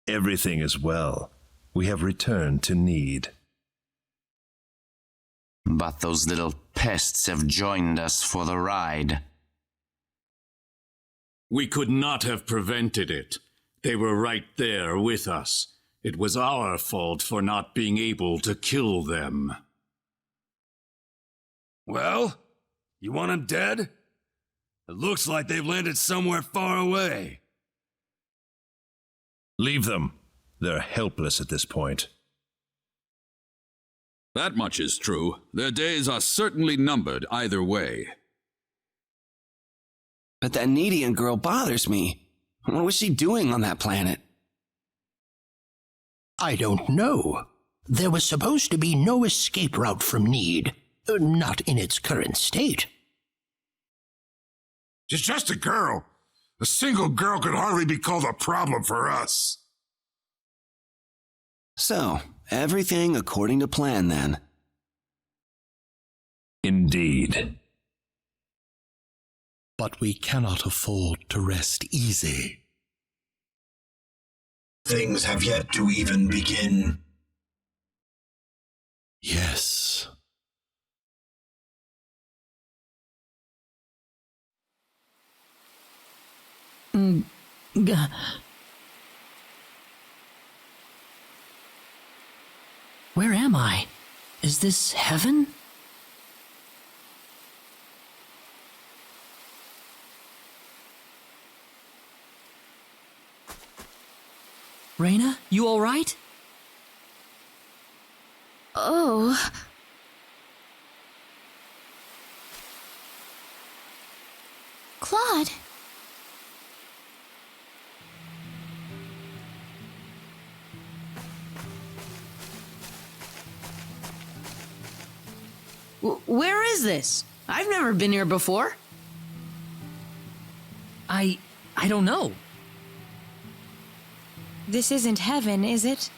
Everything is well. We have returned to Nede. But those little pests have joined us for the ride. We could not have prevented it. They were right there with us. It was our fault for not being able to kill them. Well, you want them dead? It looks like they've landed somewhere far away. Leave them. They're helpless at this point. That much is true. Their days are certainly numbered either way. But that Nedian girl bothers me. What was she doing on that planet? I don't know. There was supposed to be no escape route from Nede. Not in its current state. She's just a girl. A single girl could hardly be called a problem for us. So, everything according to plan then. Indeed. But we cannot afford to rest easy. Things have yet to even begin. Yes. Where am I? Is this heaven? Rena, you all right? Oh. Claude. Where is this? I've never been here before. I don't know. This isn't heaven, is it?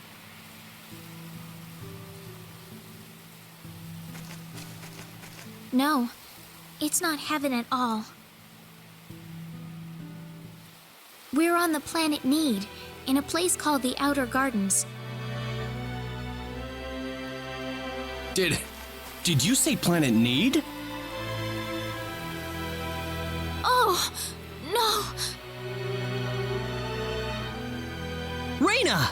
No, it's not heaven at all. We're on the planet Nede, in a place called the Outer Gardens. Did you say planet Nede? Oh, no! Rena!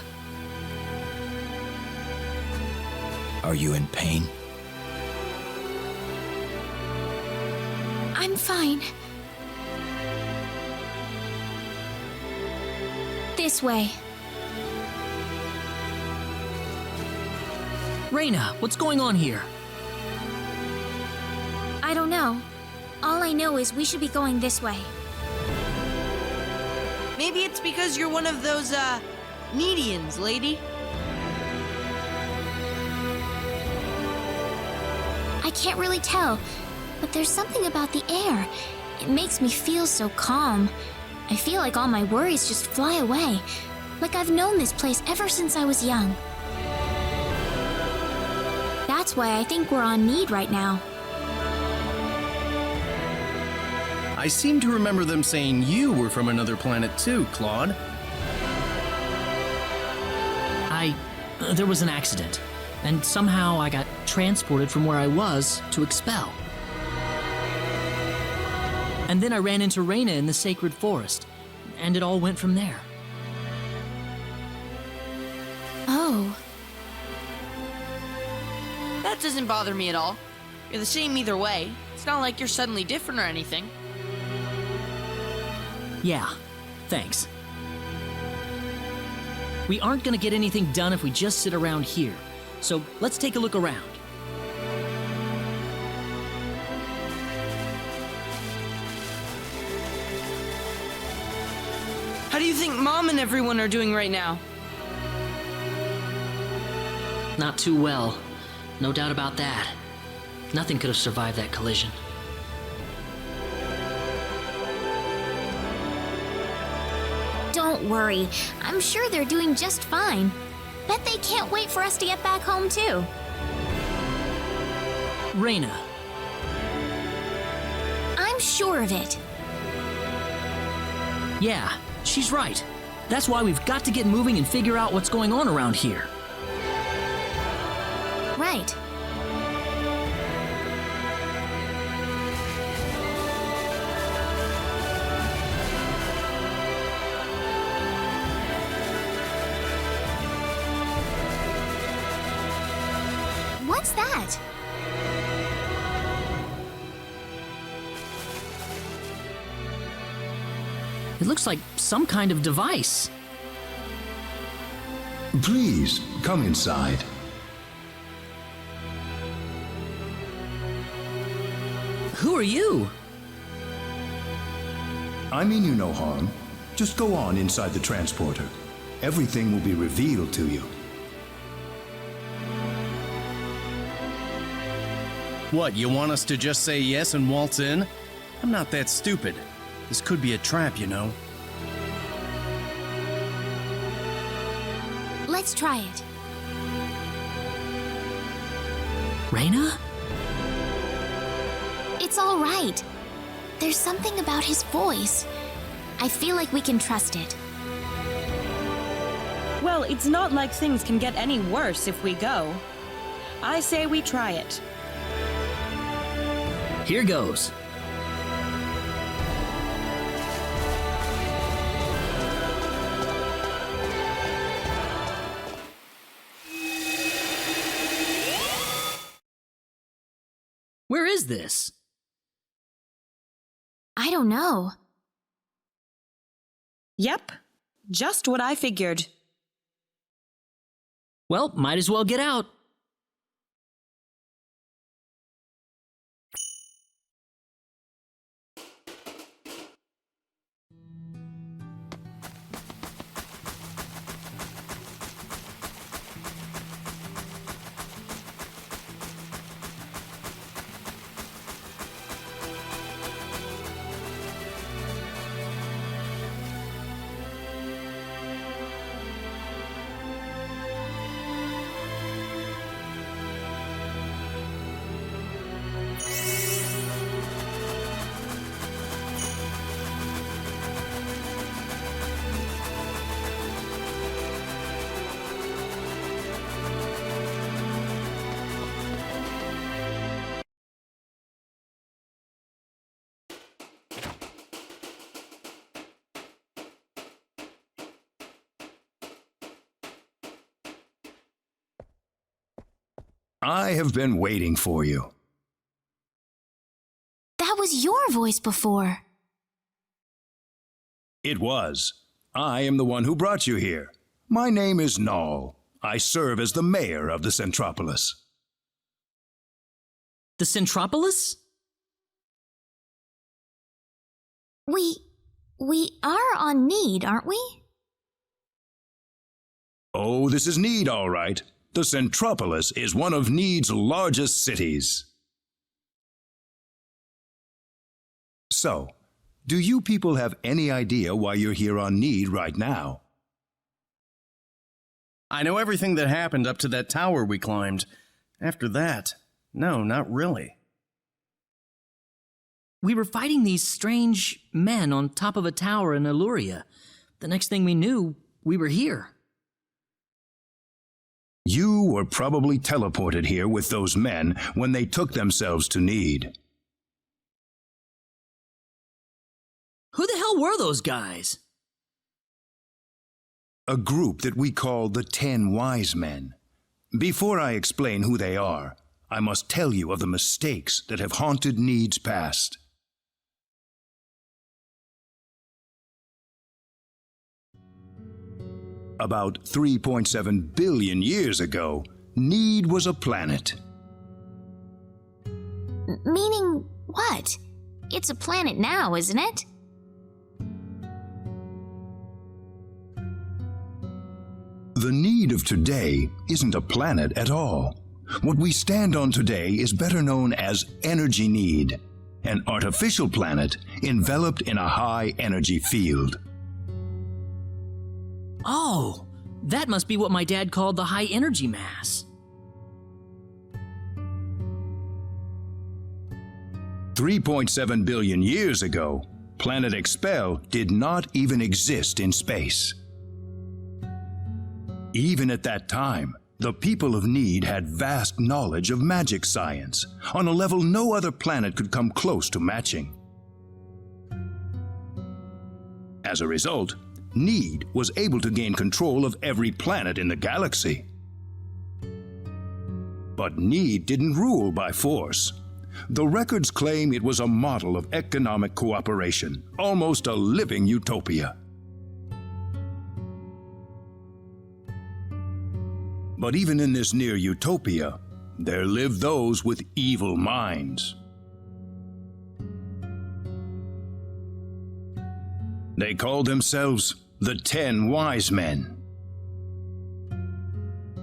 Are you in pain? I'm fine. This way. Rena, what's going on here? I don't know. All I know is we should be going this way. Maybe it's because you're one of those, Nedians, lady. I can't really tell, but there's something about the air. It makes me feel so calm. I feel like all my worries just fly away. Like I've known this place ever since I was young. That's why I think we're on Nede right now. I seem to remember them saying you were from another planet too, Claude. There was an accident, and somehow I got transported from where I was to Expel. And then I ran into Rena in the sacred forest, and it all went from there. Oh. That doesn't bother me at all. You're the same either way. It's not like you're suddenly different or anything. Yeah, thanks. We aren't gonna get anything done if we just sit around here. So let's take a look around. How do you think Mom and everyone are doing right now? Not too well. No doubt about that. Nothing could have survived that collision. Don't worry. I'm sure they're doing just fine. Bet they can't wait for us to get back home, too. Rena. I'm sure of it. Yeah, she's right. That's why we've got to get moving and figure out what's going on around here. Right. What's that? It looks like some kind of device. Please, come inside. Who are you? I mean you no harm. Just go on inside the transporter. Everything will be revealed to you. What, you want us to just say yes and waltz in? I'm not that stupid. This could be a trap, you know. Let's try it. Rena? It's all right. There's something about his voice. I feel like we can trust it. Well, it's not like things can get any worse if we go. I say we try it. Here goes. Where is this? I don't know. Yep, just what I figured. Well, might as well get out. I have been waiting for you. That was your voice before. It was. I am the one who brought you here. My name is Noel. I serve as the mayor of the Centropolis. The Centropolis? We are on Nede, aren't we? Oh, this is Nede, all right. The Centropolis is one of Nede's largest cities. So, do you people have any idea why you're here on Nede right now? I know everything that happened up to that tower we climbed. After that, no, not really. We were fighting these strange men on top of a tower in Illyria. The next thing we knew, we were here. You were probably teleported here with those men when they took themselves to Nede. Who the hell were those guys? A group that we call the 10 Wise Men. Before I explain who they are, I must tell you of the mistakes that have haunted Nede's past. About 3.7 billion years ago, Nede was a planet. Meaning what? It's a planet now, isn't it? The Nede of today isn't a planet at all. What we stand on today is better known as Energy Nede, an artificial planet enveloped in a high-energy field. Oh, that must be what my dad called the high energy mass. 3.7 billion years ago, planet Expel did not even exist in space. Even at that time, the people of Nede had vast knowledge of magic science, on a level no other planet could come close to matching. As a result, Nede was able to gain control of every planet in the galaxy. But Nede didn't rule by force. The records claim it was a model of economic cooperation, almost a living utopia. But even in this near utopia, there lived those with evil minds. They called themselves the 10 Wise Men.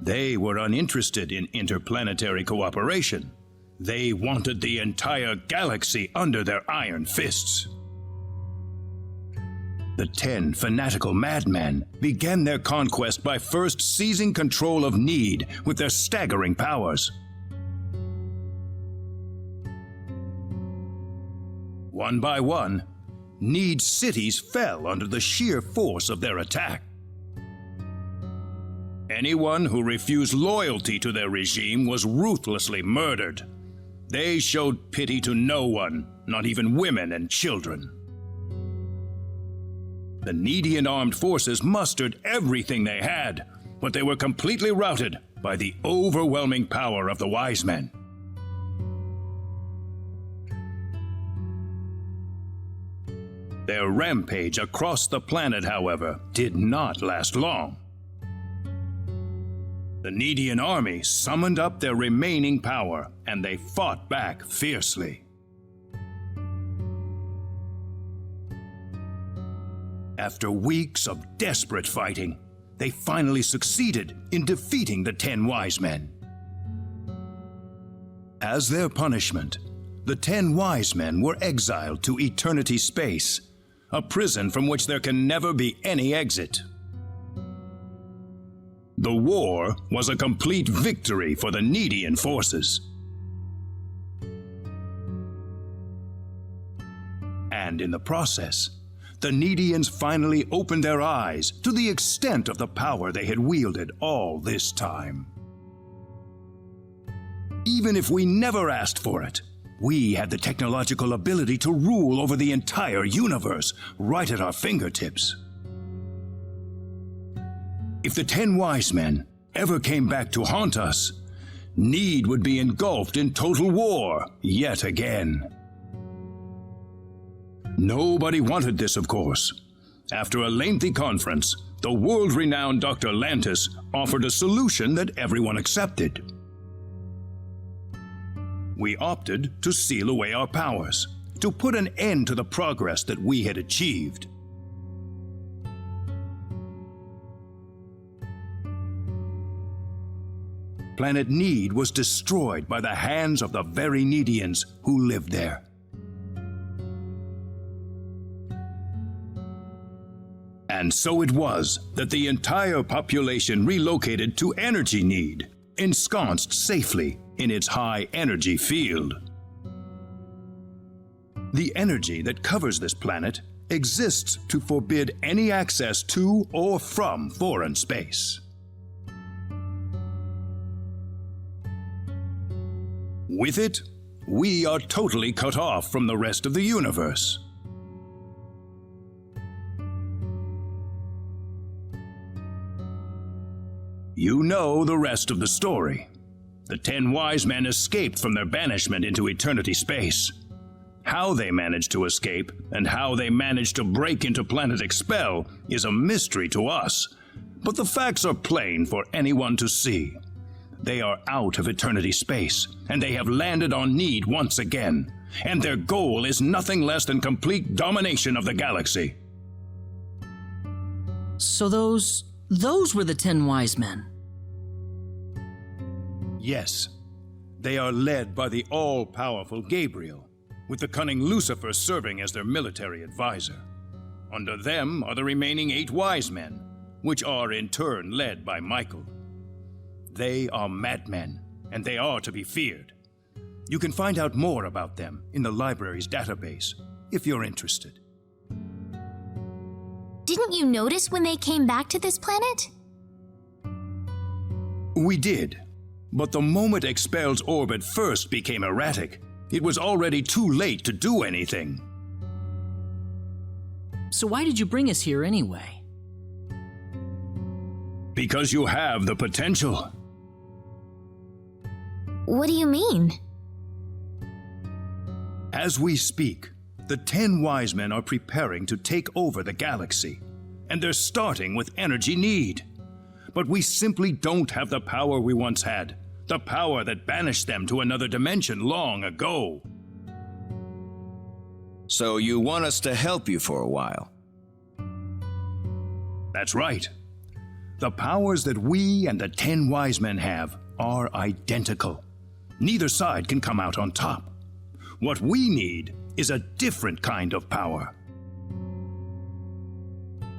They were uninterested in interplanetary cooperation. They wanted the entire galaxy under their iron fists. The 10 fanatical madmen began their conquest by first seizing control of Nede with their staggering powers. One by one, Nede's cities fell under the sheer force of their attack. Anyone who refused loyalty to their regime was ruthlessly murdered. They showed pity to no one, not even women and children. The Nedean armed forces mustered everything they had, but they were completely routed by the overwhelming power of the Wise Men. Their rampage across the planet, however, did not last long. The Nedean army summoned up their remaining power, and they fought back fiercely. After weeks of desperate fighting, they finally succeeded in defeating the 10 Wise Men. As their punishment, the 10 Wise Men were exiled to eternity space, a prison from which there can never be any exit. The war was a complete victory for the Nedean forces. And in the process, the Nedeans finally opened their eyes to the extent of the power they had wielded all this time. Even if we never asked for it, we had the technological ability to rule over the entire universe right at our fingertips. If the 10 Wise Men ever came back to haunt us, Nede would be engulfed in total war yet again. Nobody wanted this, of course. After a lengthy conference, the world-renowned Dr. Lantis offered a solution that everyone accepted. We opted to seal away our powers, to put an end to the progress that we had achieved. Planet Nede was destroyed by the hands of the very Nedeans who lived there. And so it was that the entire population relocated to Energy Nede, ensconced safely in its high energy field. The energy that covers this planet exists to forbid any access to or from foreign space. With it, we are totally cut off from the rest of the universe. You know the rest of the story. The 10 Wise Men escaped from their banishment into eternity space. How they managed to escape and how they managed to break into Planet Expel is a mystery to us, but the facts are plain for anyone to see. They are out of eternity space, and they have landed on Nede once again, and their goal is nothing less than complete domination of the galaxy. So those were the 10 Wise Men. Yes, they are led by the all-powerful Gabriel, with the cunning Lucifer serving as their military advisor. Under them are the remaining 8 Wise Men, which are in turn led by Michael. They are madmen, and they are to be feared. You can find out more about them in the library's database, if you're interested. Didn't you notice when they came back to this planet? We did. But the moment Expel's orbit first became erratic, it was already too late to do anything. So why did you bring us here anyway? Because you have the potential. What do you mean? As we speak, the 10 wise men are preparing to take over the galaxy, and they're starting with energy need. But we simply don't have the power we once had, the power that banished them to another dimension long ago. So you want us to help you for a while? That's right. The powers that we and the 10 wise men have are identical. Neither side can come out on top. What we need is a different kind of power.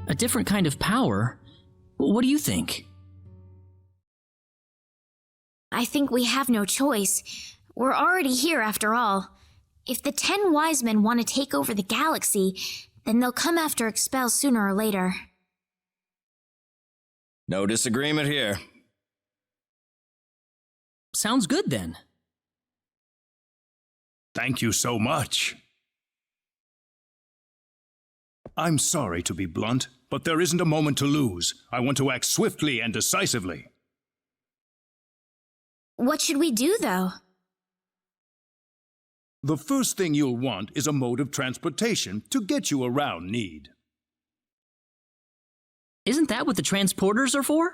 A different kind of power? What do you think? I think we have no choice. We're already here after all. If the 10 wise men want to take over the galaxy, then they'll come after Expel sooner or later. No disagreement here. Sounds good then. Thank you so much. I'm sorry to be blunt, but there isn't a moment to lose. I want to act swiftly and decisively. What should we do, though? The first thing you'll want is a mode of transportation to get you around Nede. Isn't that what the transporters are for?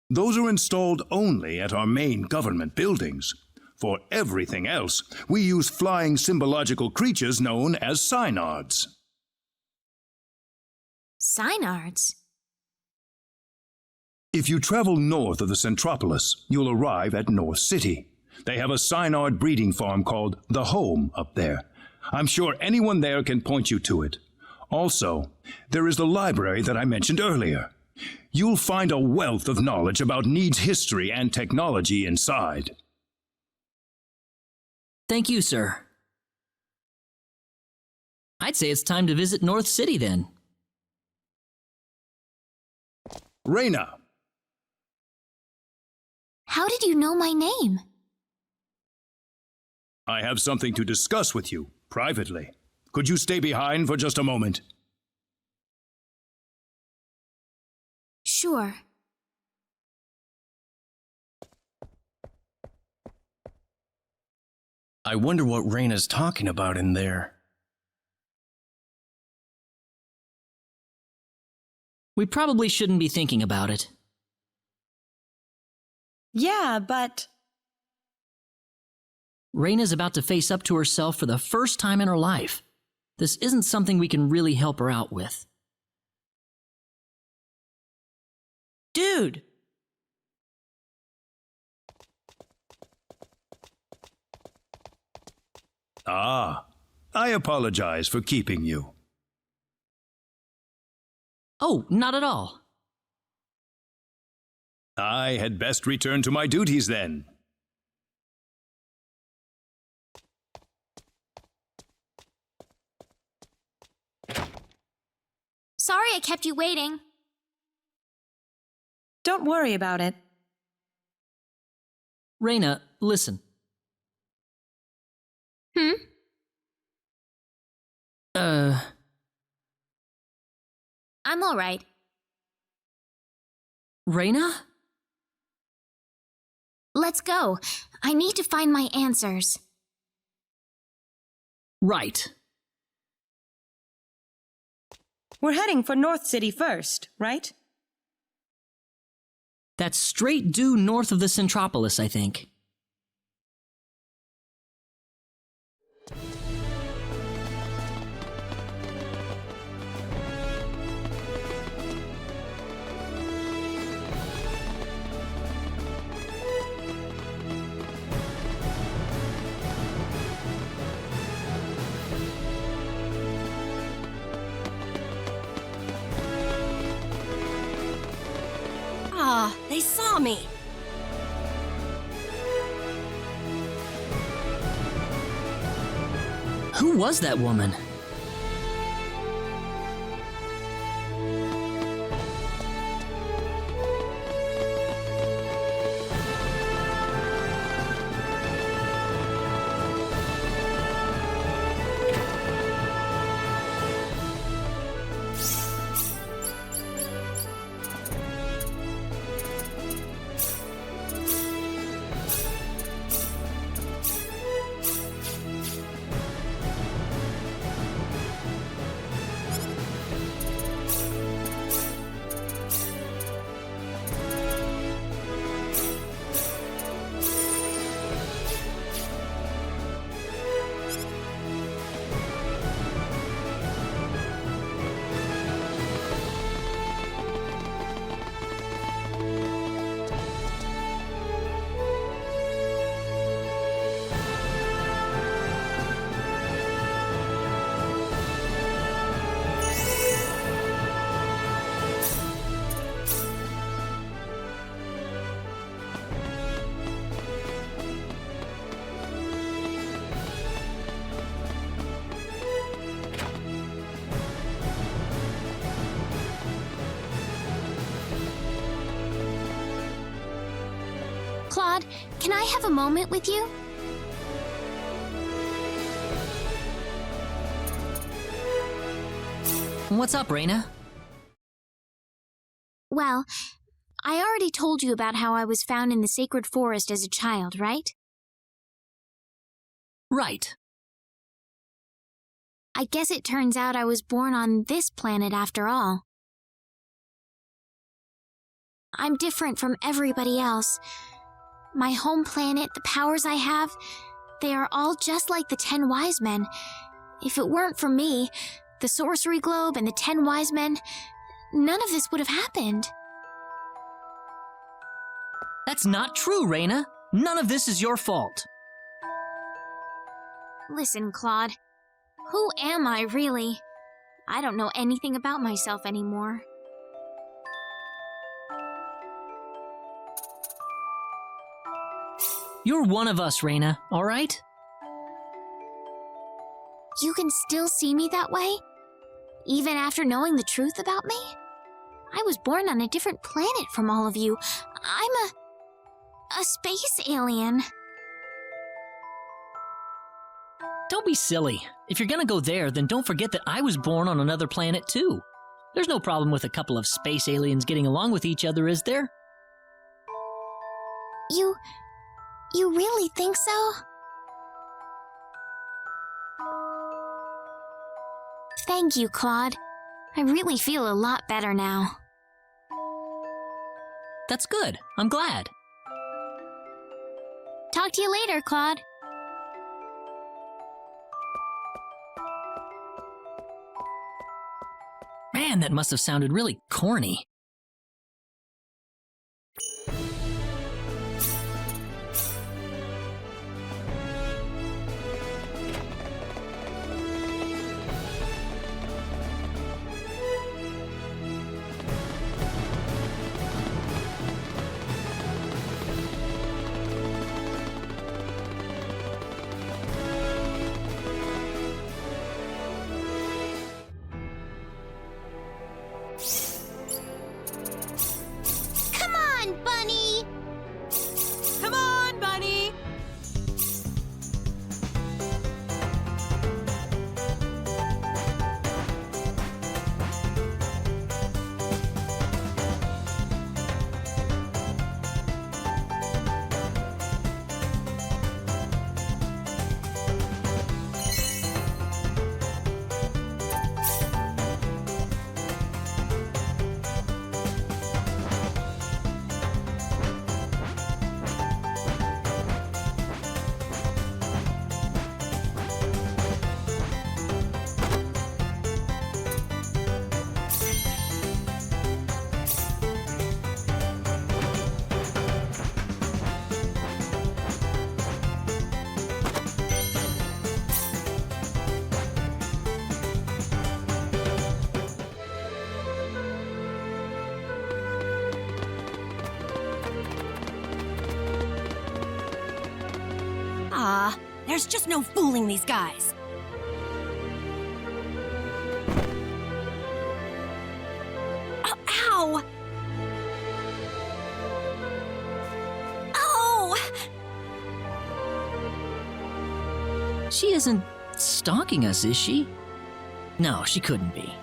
Those are installed only at our main government buildings. For everything else, we use flying symbological creatures known as Psynards. Psynards? If you travel north of the Centropolis, you'll arrive at North City. They have a Psynard breeding farm called The Home up there. I'm sure anyone there can point you to it. Also, there is the library that I mentioned earlier. You'll find a wealth of knowledge about Nede's history and technology inside. Thank you, sir. I'd say it's time to visit North City then. Rena! How did you know my name? I have something to discuss with you, privately. Could you stay behind for just a moment? Sure. I wonder what Rena's talking about in there. We probably shouldn't be thinking about it. Yeah, but... Rena's about to face up to herself for the first time in her life. This isn't something we can really help her out with. Dude! Ah, I apologize for keeping you. Oh, not at all. I had best return to my duties then. Sorry I kept you waiting. Don't worry about it. Rena, listen. I'm all right. Rena? Let's go. I need to find my answers. Right. We're heading for North City first, right? That's straight due north of the Centropolis, I think. They saw me. Who was that woman? Claude, can I have a moment with you? What's up, Rena? Well, I already told you about how I was found in the sacred forest as a child, right? Right. I guess it turns out I was born on this planet after all. I'm different from everybody else. My home planet, the powers I have, they are all just like the 10 wise men. If it weren't for me, the sorcery globe and the 10 wise men, none of this would have happened. That's not true, Rena. None of this is your fault. Listen, Claude. Who am I, really? I don't know anything about myself anymore. You're one of us, Rena, all right? You can still see me that way? Even after knowing the truth about me? I was born on a different planet from all of you. I'm a space alien. Don't be silly. If you're gonna go there, then don't forget that I was born on another planet too. There's no problem with a couple of space aliens getting along with each other, is there? You really think so? Thank you, Claude. I really feel a lot better now. That's good. I'm glad. Talk to you later, Claude. Man, that must have sounded really corny. There's just no fooling these guys. Oh, ow! Oh! She isn't stalking us, is she? No, she couldn't be.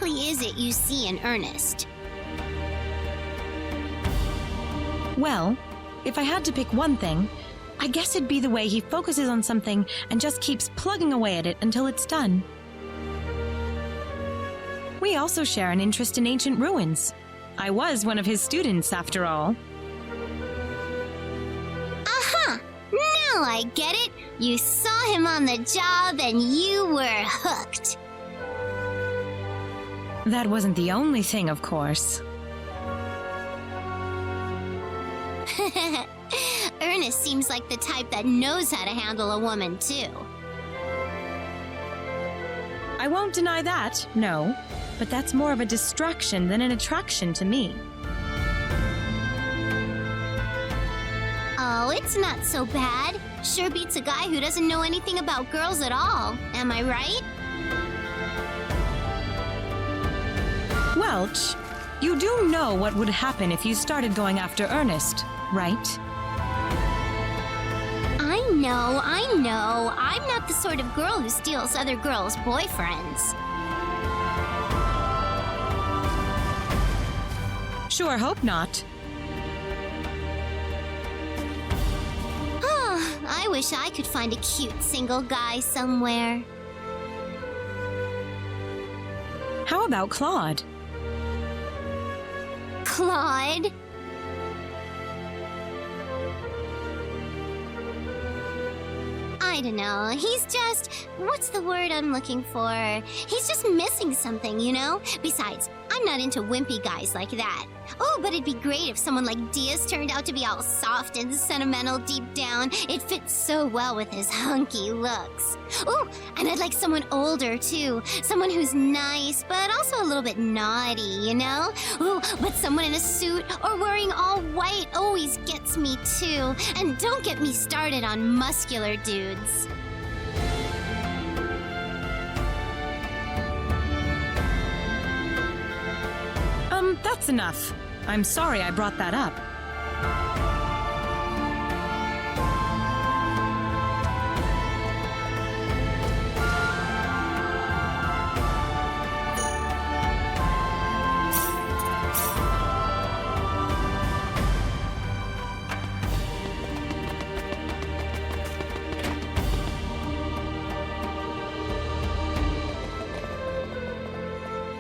exactly is it you see in Ernest? Well, if I had to pick one thing, I guess it'd be the way he focuses on something and just keeps plugging away at it until it's done. We also share an interest in ancient ruins. I was one of his students, after all. Aha! Now I get it! You saw him on the job and you were hooked. That wasn't the only thing, of course. Ernest seems like the type that knows how to handle a woman, too. I won't deny that, no. But that's more of a distraction than an attraction to me. Oh, it's not so bad. Sure beats a guy who doesn't know anything about girls at all. Am I right? Welch, you do know what would happen if you started going after Ernest, right? I know. I'm not the sort of girl who steals other girls' boyfriends. Sure hope not. Oh, I wish I could find a cute single guy somewhere. How about Claude? Claude? I don't know. He's just... what's the word I'm looking for? He's just missing something, you know? Besides, I'm not into wimpy guys like that. Oh, but it'd be great if someone like Diaz turned out to be all soft and sentimental deep down. It fits so well with his hunky looks. Oh, and I'd like someone older, too. Someone who's nice, but also a little bit naughty, you know? Oh, but someone in a suit or wearing all white always gets me, too. And don't get me started on muscular dudes. That's enough. I'm sorry I brought that up.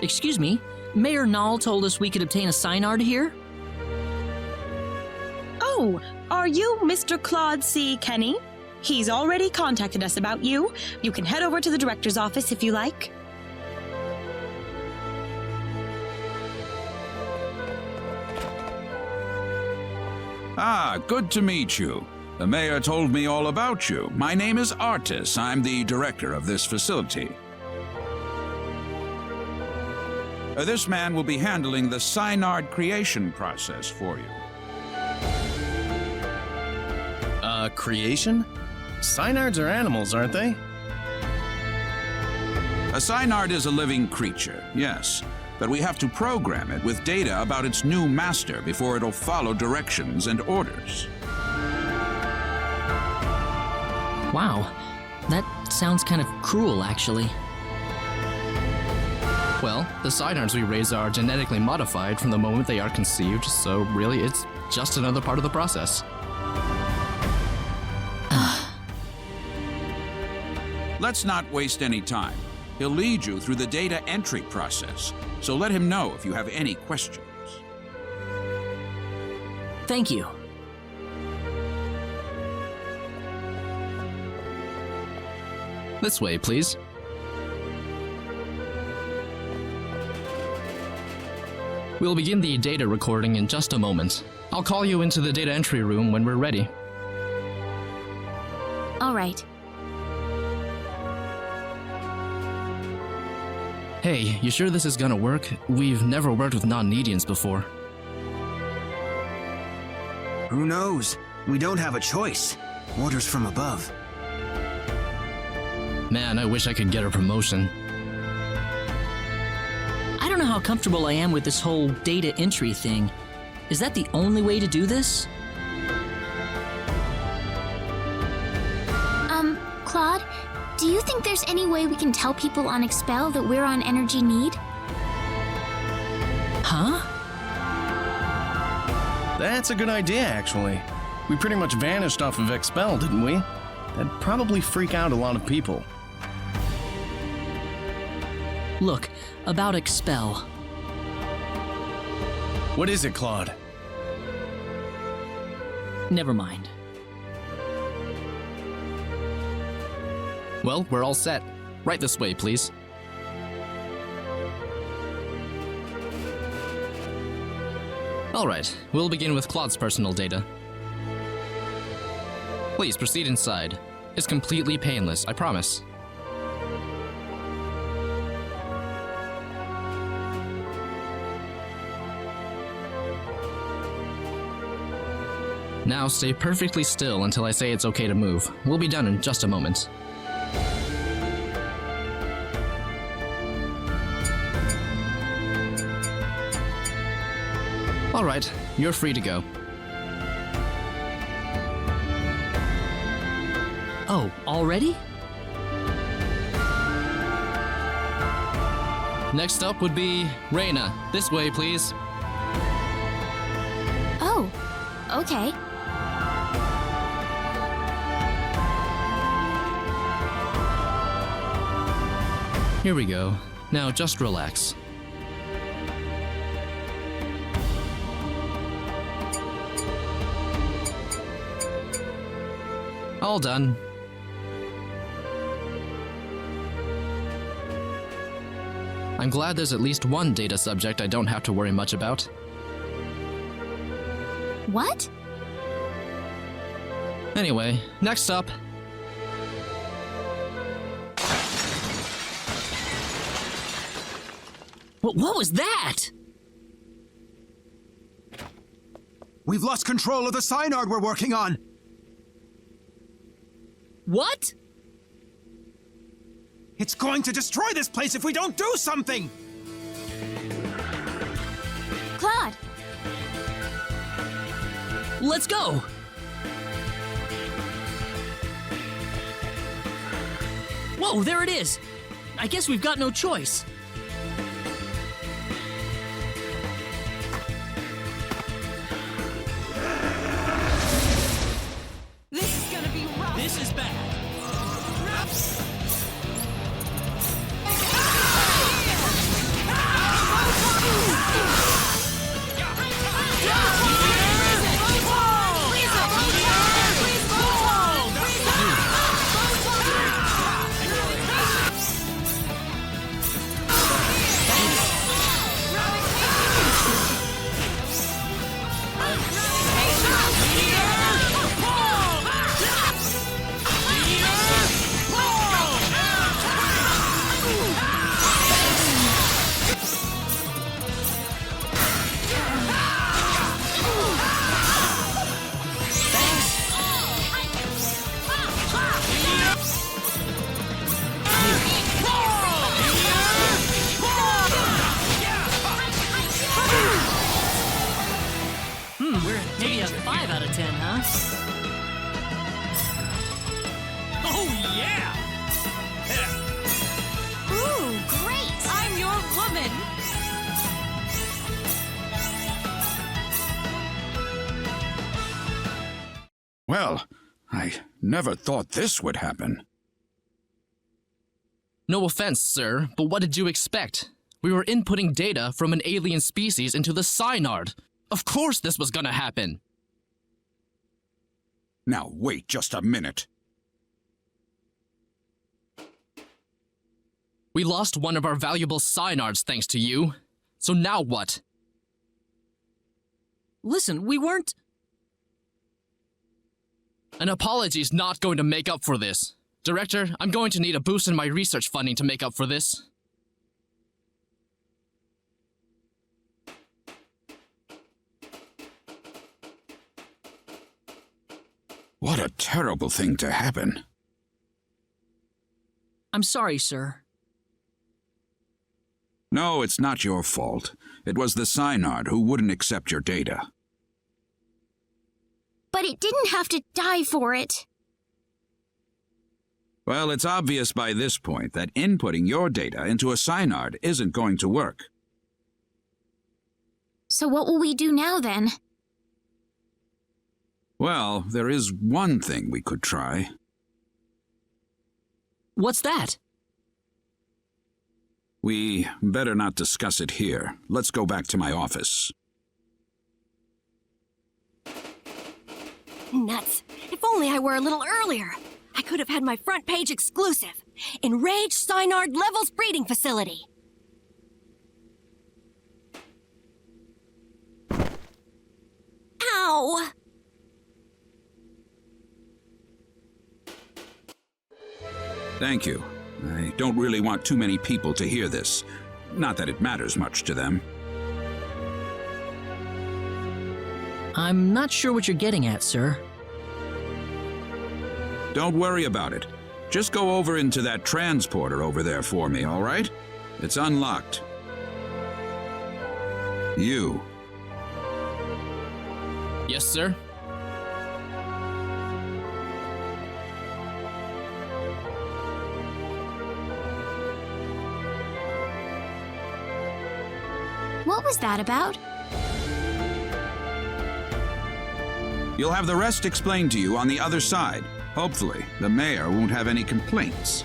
Excuse me, Mayor Noel told us we could obtain a Psynard here? Oh, are you Mr. Claude C. Kenny? He's already contacted us about you. You can head over to the director's office if you like. Ah, good to meet you. The mayor told me all about you. My name is Artis. I'm the director of this facility. This man will be handling the Psynard creation process for you. Creation? Psynards are animals, aren't they? A Psynard is a living creature, yes, but we have to program it with data about its new master before it'll follow directions and orders. Wow, that sounds kind of cruel, actually. Well, the Psynards we raise are genetically modified from the moment they are conceived, so really it's just another part of the process. Let's not waste any time. He'll lead you through the data entry process, so let him know if you have any questions. Thank you. This way, please. We'll begin the data recording in just a moment. I'll call you into the data entry room when we're ready. All right. Hey, you sure this is gonna work? We've never worked with non-Nedians before. Who knows? We don't have a choice. Orders from above. Man, I wish I could get a promotion. I don't know how comfortable I am with this whole data entry thing. Is that the only way to do this? Claude, do you think there's any way we can tell people on Expel that we're on Energy Need? Huh? That's a good idea, actually. We pretty much vanished off of Expel, didn't we? That'd probably freak out a lot of people. Look, about Expel. What is it, Claude? Never mind. Well, we're all set. Right this way, please. Alright, we'll begin with Claude's personal data. Please proceed inside. It's completely painless, I promise. Now stay perfectly still until I say it's okay to move. We'll be done in just a moment. Alright, you're free to go. Oh, already? Next up would be Rena. This way, please. Oh, okay. Here we go. Now just relax. All done. I'm glad there's at least one data subject I don't have to worry much about. What? Anyway, next up. What was that? We've lost control of the Psynard we're working on! What? It's going to destroy this place if we don't do something! Claude! Let's go! Whoa, there it is! I guess we've got no choice. This is gonna be rough. This is bad. Maybe a 5 out of 10, huh? Oh, yeah! Ooh, great! I'm your woman! Well, I never thought this would happen. No offense, sir, but what did you expect? We were inputting data from an alien species into the Psynard. Of course this was gonna happen. Now wait just a minute. We lost one of our valuable Psynards thanks to you. So now what? Listen, we weren't... An apology's not going to make up for this. Director, I'm going to need a boost in my research funding to make up for this. What a terrible thing to happen. I'm sorry, sir. No, it's not your fault. It was the Psynard who wouldn't accept your data. But it didn't have to die for it. Well, it's obvious by this point that inputting your data into a Psynard isn't going to work. So what will we do now, then? Well, there is one thing we could try. What's that? We better not discuss it here. Let's go back to my office. Nuts. If only I were a little earlier. I could have had my front page exclusive. Enraged Psynard Levels Breeding Facility. Ow! Thank you. I don't really want too many people to hear this. Not that it matters much to them. I'm not sure what you're getting at, sir. Don't worry about it. Just go over into that transporter over there for me, all right? It's unlocked. You. Yes, sir. What was that about? You'll have the rest explained to you on the other side. Hopefully, the mayor won't have any complaints.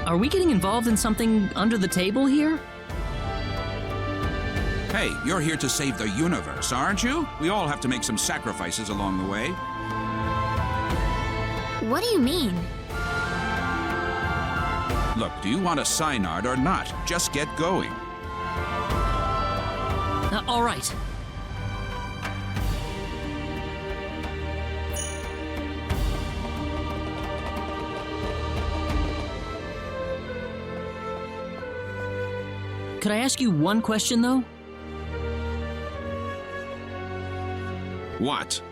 Are we getting involved in something under the table here? Hey, you're here to save the universe, aren't you? We all have to make some sacrifices along the way. What do you mean? Look, do you want a Psynard or not? Just get going. All right. Could I ask you one question, though? What?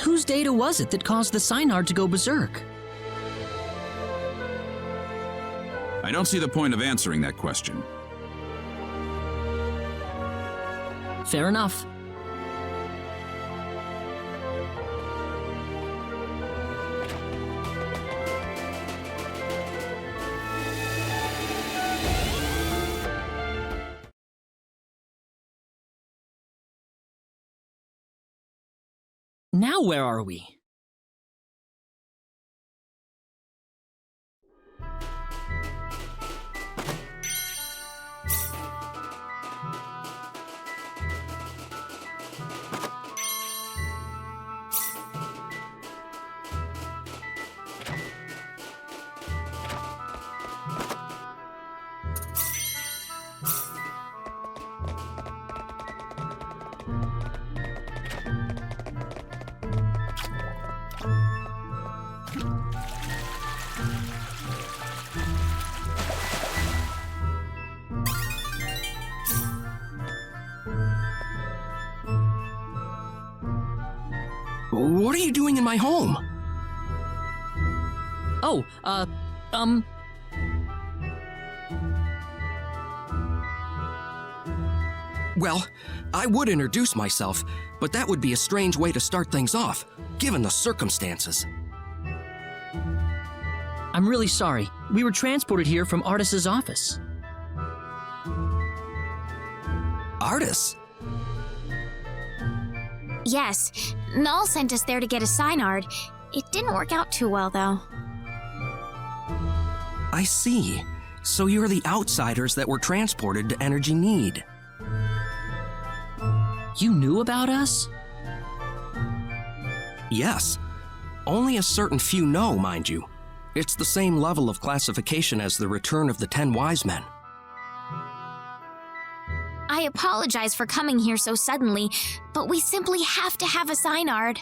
Whose data was it that caused the Psynard to go berserk? I don't see the point of answering that question. Fair enough. Now where are we? What are you doing in my home? Oh, Well, I would introduce myself, but that would be a strange way to start things off, given the circumstances. I'm really sorry. We were transported here from Artis's office. Artis? Yes, Noel sent us there to get a Psynard. It didn't work out too well, though. I see. So you're the outsiders that were transported to Energy Nede. You knew about us? Yes. Only a certain few know, mind you. It's the same level of classification as the Return of the 10 Wise Men. I apologize for coming here so suddenly, but we simply have to have a Psynard.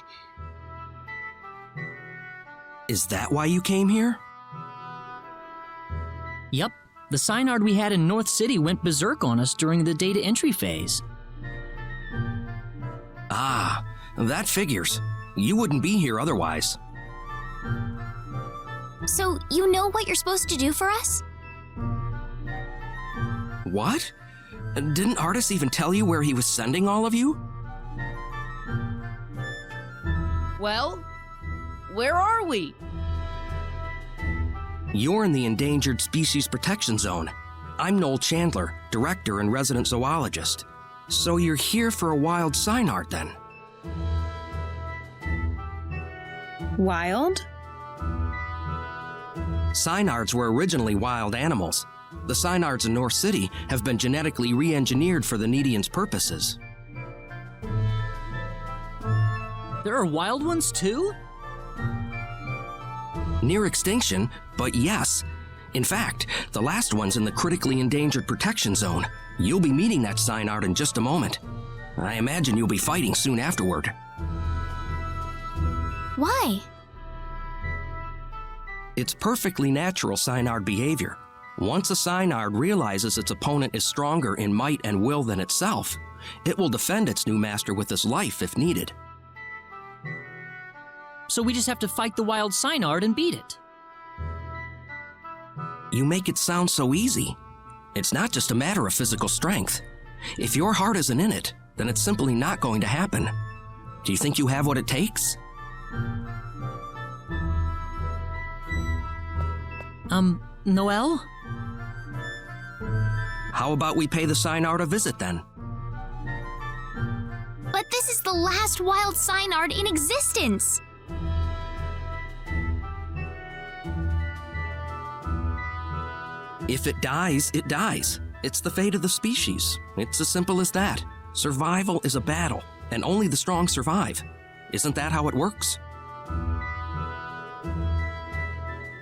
Is that why you came here? Yep. The Psynard we had in North City went berserk on us during the data entry phase. Ah, that figures. You wouldn't be here otherwise. So, you know what you're supposed to do for us? What? Didn't Artis even tell you where he was sending all of you? Well, where are we? You're in the Endangered Species Protection Zone. I'm Noel Chandler, Director and Resident Zoologist. So you're here for a wild Psynard, then? Wild? Psynards were originally wild animals. The Psynards in North City have been genetically re-engineered for the Nedians' purposes. There are wild ones too? Near extinction, but yes. In fact, the last one's in the critically endangered protection zone. You'll be meeting that Psynard in just a moment. I imagine you'll be fighting soon afterward. Why? It's perfectly natural Psynard behavior. Once a Psynard realizes its opponent is stronger in might and will than itself, it will defend its new master with its life if needed. So we just have to fight the wild Psynard and beat it. You make it sound so easy. It's not just a matter of physical strength. If your heart isn't in it, then it's simply not going to happen. Do you think you have what it takes? Noel? How about we pay the Psynard a visit then? But this is the last wild Psynard in existence! If it dies, it dies. It's the fate of the species. It's as simple as that. Survival is a battle, and only the strong survive. Isn't that how it works?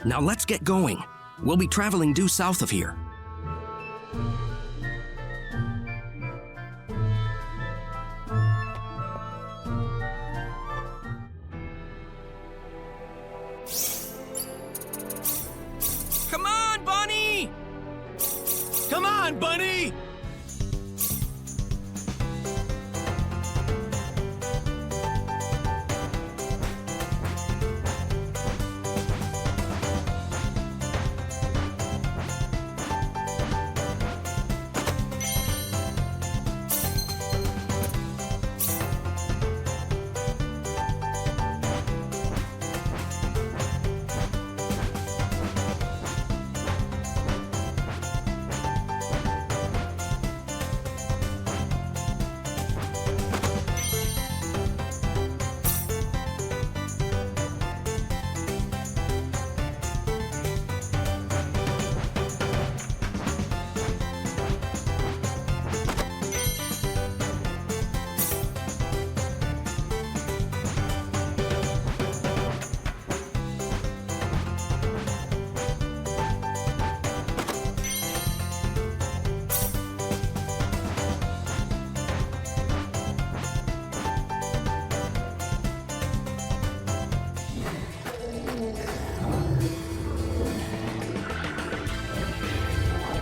Now let's get going. We'll be traveling due south of here. Come on, Bunny! Come on, Bunny!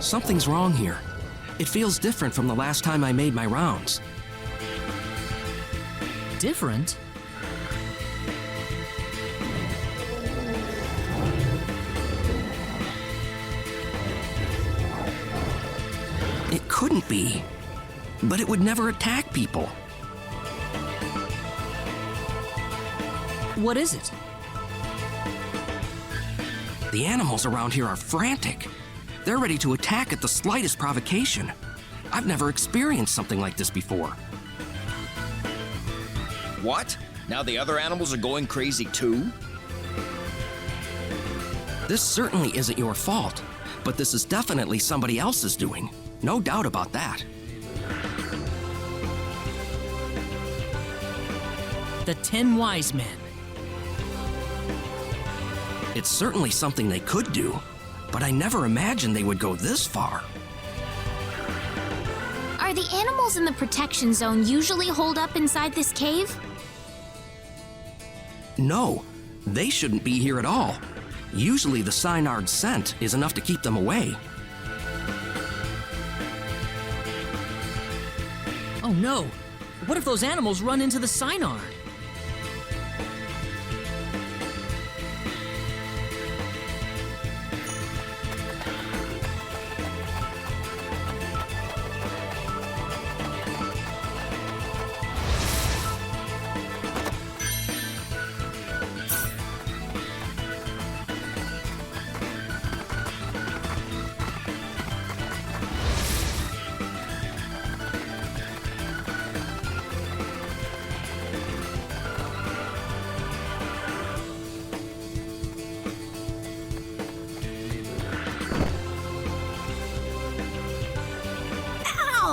Something's wrong here. It feels different from the last time I made my rounds. Different? It couldn't be. But it would never attack people. What is it? The animals around here are frantic. They're ready to attack at the slightest provocation. I've never experienced something like this before. What? Now the other animals are going crazy too? This certainly isn't your fault, but this is definitely somebody else's doing. No doubt about that. The 10 Wise Men. It's certainly something they could do, but I never imagined they would go this far. Are the animals in the protection zone usually holed up inside this cave? No, they shouldn't be here at all. Usually the Psynard scent is enough to keep them away. Oh no! What if those animals run into the Psynard?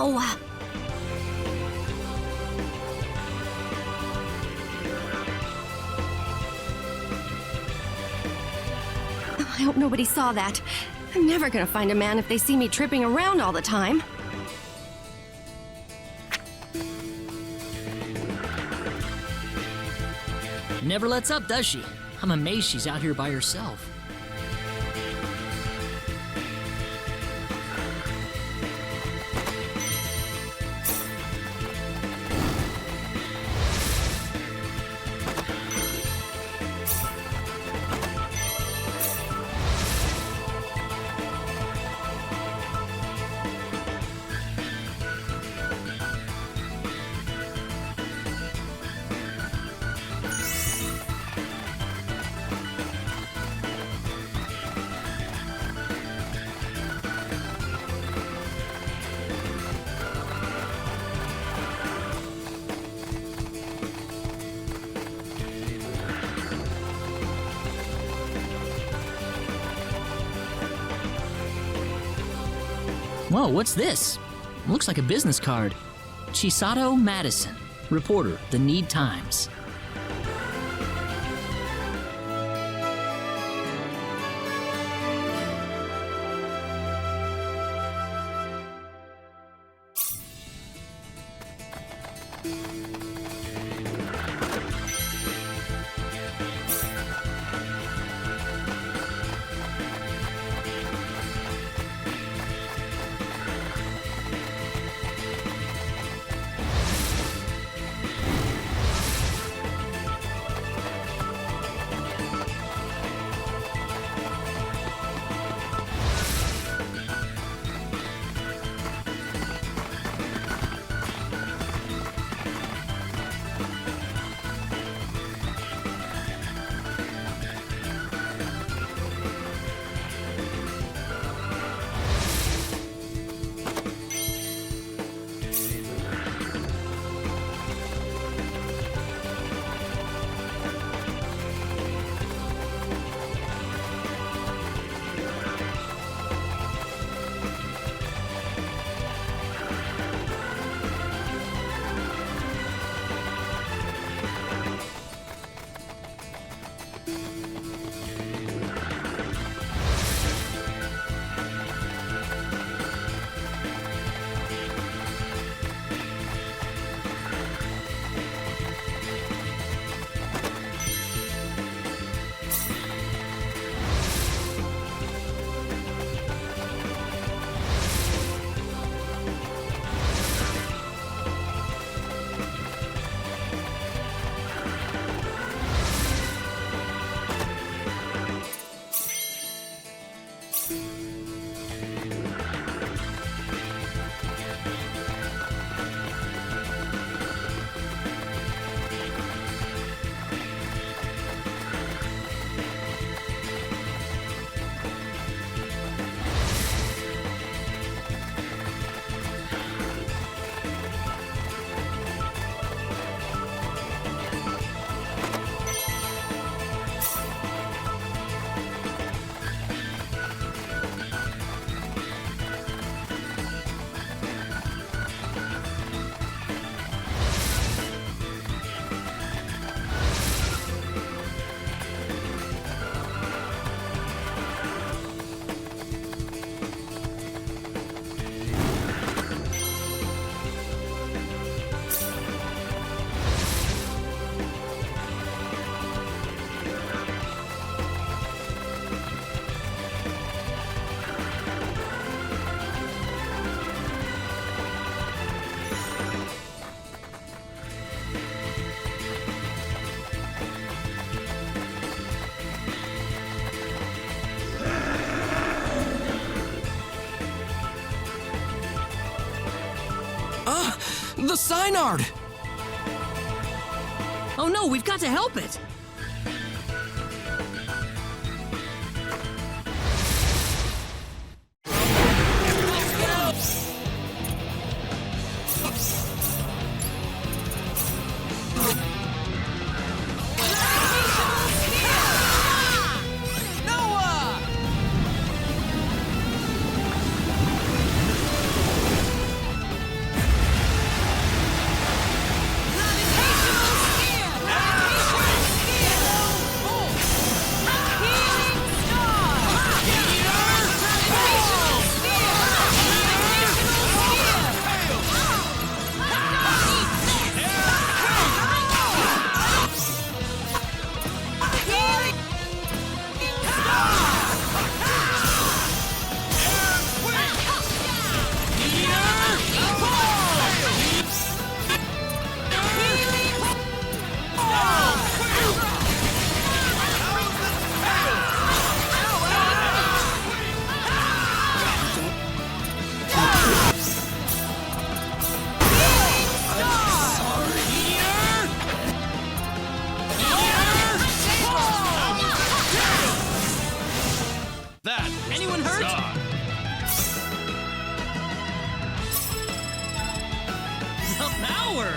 No! I hope nobody saw that. I'm never gonna find a man if they see me tripping around all the time. Never lets up, does she? I'm amazed she's out here by herself. Whoa, what's this? Looks like a business card. Chisato Madison, reporter, The Nede Times. The Psynard! Oh no, we've got to help it! anyone hurt? The power!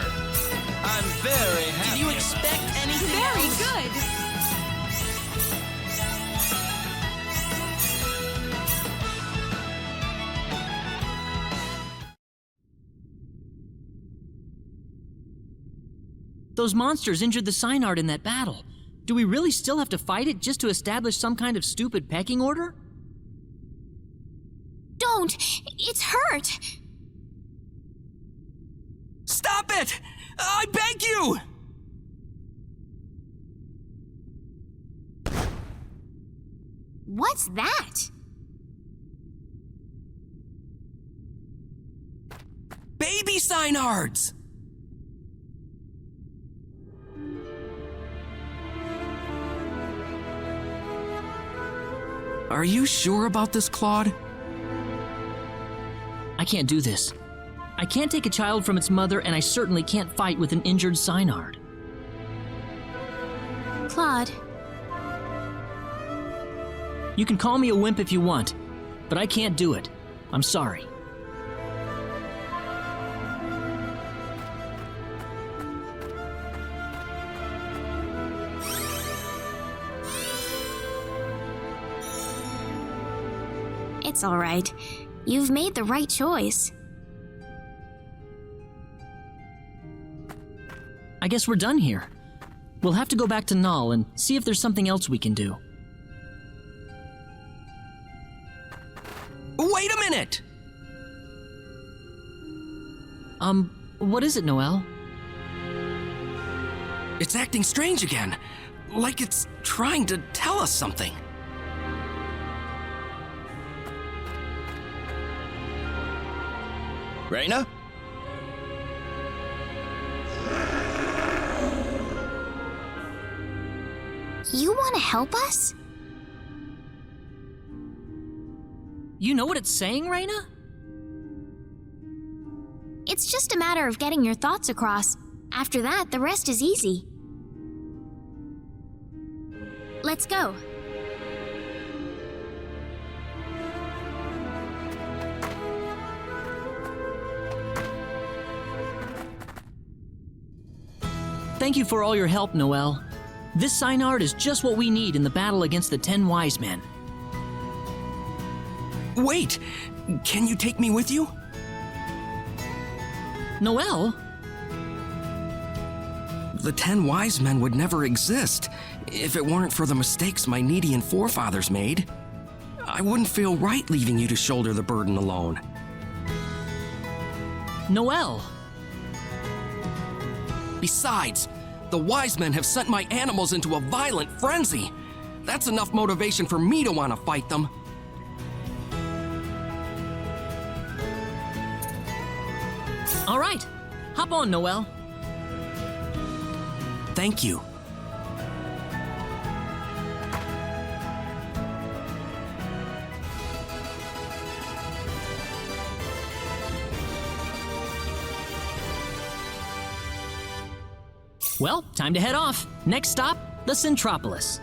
I'm very happy. Did you expect anything Very else? good. Those monsters injured the Psynard in that battle. Do we really still have to fight it just to establish some kind of stupid pecking order? Don't! It's hurt! Stop it! I beg you! What's that? Baby Psynards! Are you sure about this, Claude? I can't do this. I can't take a child from its mother, and I certainly can't fight with an injured Psynard. Claude. You can call me a wimp if you want, but I can't do it. I'm sorry. It's all right. You've made the right choice. I guess we're done here. We'll have to go back to Noel and see if there's something else we can do. Wait a minute! What is it, Noel? It's acting strange again. Like it's trying to tell us something. Rena? You want to help us? You know what it's saying, Rena? It's just a matter of getting your thoughts across. After that, the rest is easy. Let's go. Thank you for all your help, Noel. This Psynard is just what we need in the battle against the 10 Wise Men. Wait! Can you take me with you? Noel? The 10 Wise Men would never exist if it weren't for the mistakes my Needian forefathers made. I wouldn't feel right leaving you to shoulder the burden alone. Noel! Besides, the Wise Men have sent my animals into a violent frenzy. That's enough motivation for me to want to fight them. All right, hop on, Noel. Thank you. Well, time to head off. Next stop, the Centropolis.